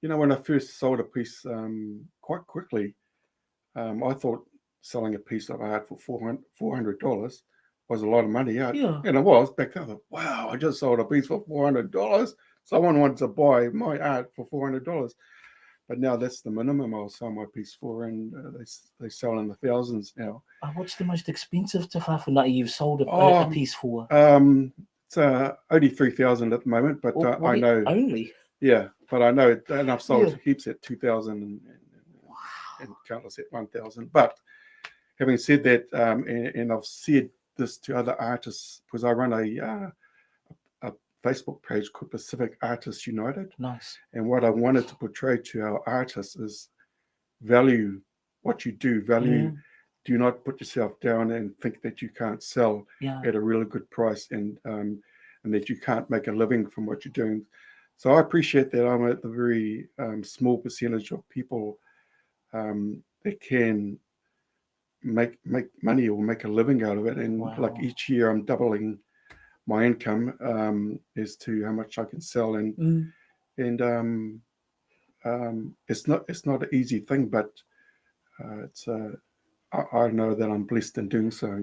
when I first sold a piece quite quickly, I thought selling a piece of art for $400 was a lot of money. Yeah. And it was back then. I thought, wow, I just sold a piece for $400. Someone wanted to buy my art for $400. But now that's the minimum I'll sell my piece for, and they sell in the thousands now. What's the most expensive tafafuna'i you've sold a Oh, piece for? it's only 3,000 at the moment, but I know, Only? yeah, but I know, and I've sold Yeah. heaps at 2,000 and countless at 1,000. But having said that, and I've said this to other artists because I run a Facebook page called Pacific Artists United. Nice. And what I wanted to portray to our artists is value what you do, value. Do not put yourself down and think that you can't sell at a really good price and that you can't make a living from what you're doing. So I appreciate that I'm at the very small percentage of people that can make money or make a living out of it. And like each year I'm doubling my income as to how much I can sell. And it's not an easy thing, but I know that I'm blessed in doing so.